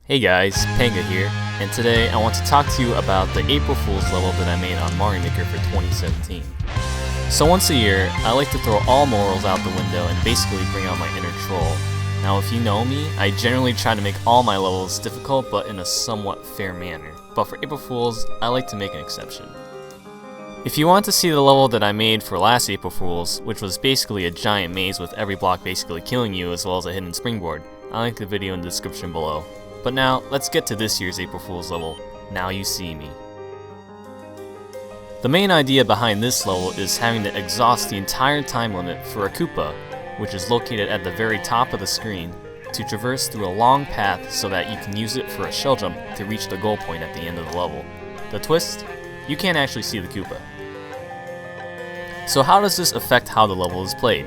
Hey guys, Panga here, and today I want to talk to you about the April Fool's level that I made on Mario Maker for 2017. So once a year, I like to throw all morals out the window and basically bring out my inner troll. Now if you know me, I generally try to make all my levels difficult but in a somewhat fair manner, but for April Fools, I like to make an exception. If you want to see the level that I made for last April Fools, which was basically a giant maze with every block basically killing you as well as a hidden springboard, I'll link the video in the description below. But now, let's get to this year's April Fool's level, Now You See Me. The main idea behind this level is having to exhaust the entire time limit for a Koopa, which is located at the very top of the screen, to traverse through a long path so that you can use it for a shell jump to reach the goal point at the end of the level. The twist? You can't actually see the Koopa. So how does this affect how the level is played?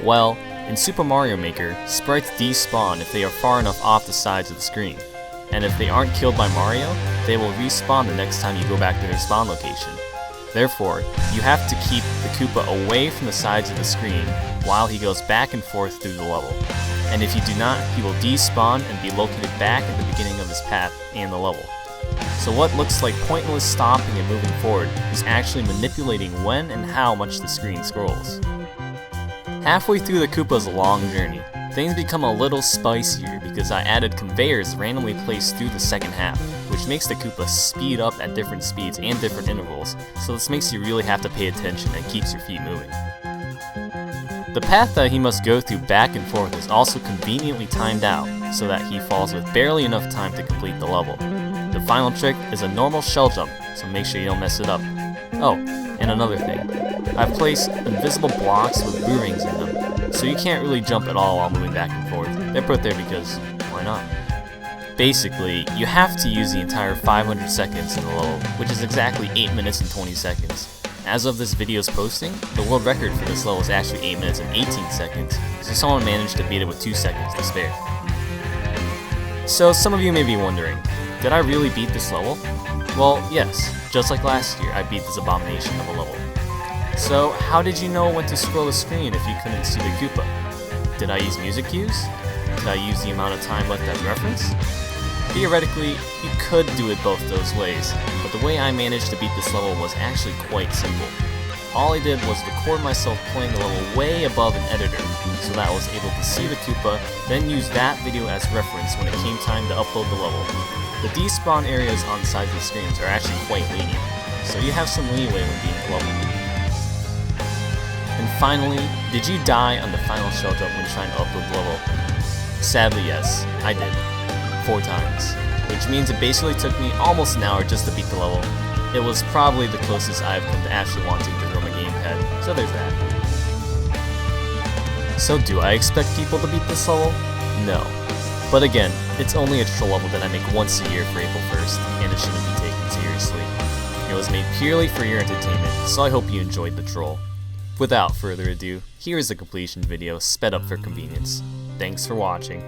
Well, in Super Mario Maker, sprites despawn if they are far enough off the sides of the screen, and if they aren't killed by Mario, they will respawn the next time you go back to their spawn location. Therefore, you have to keep the Koopa away from the sides of the screen while he goes back and forth through the level, and if you do not, he will despawn and be located back at the beginning of his path and the level. So what looks like pointless stopping and moving forward is actually manipulating when and how much the screen scrolls. Halfway through the Koopa's long journey, things become a little spicier because I added conveyors randomly placed through the second half, which makes the Koopa speed up at different speeds and different intervals, so this makes you really have to pay attention and keeps your feet moving. The path that he must go through back and forth is also conveniently timed out, so that he falls with barely enough time to complete the level. The final trick is a normal shell jump, so make sure you don't mess it up. Oh, and another thing. I've placed invisible blocks with boomerangs in them, so you can't really jump at all while moving back and forth. They're put there because, why not? Basically, you have to use the entire 500 seconds in the level, which is exactly 8 minutes and 20 seconds. As of this video's posting, the world record for this level is actually 8 minutes and 18 seconds, so someone managed to beat it with 2 seconds to spare. So some of you may be wondering, did I really beat this level? Well, yes, just like last year, I beat this abomination of a level. So, how did you know when to scroll the screen if you couldn't see the Koopa? Did I use music cues? Did I use the amount of time left as reference? Theoretically, you could do it both those ways, but the way I managed to beat this level was actually quite simple. All I did was record myself playing the level way above an editor, so that I was able to see the Koopa, then use that video as reference when it came time to upload the level. The despawn areas on the sides of the screens are actually quite lenient, so you have some leeway when beating the level. And finally, did you die on the final shell jump when trying to upload the level? Sadly yes, I did. 4 times. Which means it basically took me almost an hour just to beat the level. It was probably the closest I've come to actually wanting to throw my gamepad, so there's that. So do I expect people to beat this level? No. But again, it's only a troll level that I make once a year for April 1st, and it shouldn't be taken seriously. It was made purely for your entertainment, so I hope you enjoyed the troll. Without further ado, here is the completion video sped up for convenience. Thanks for watching.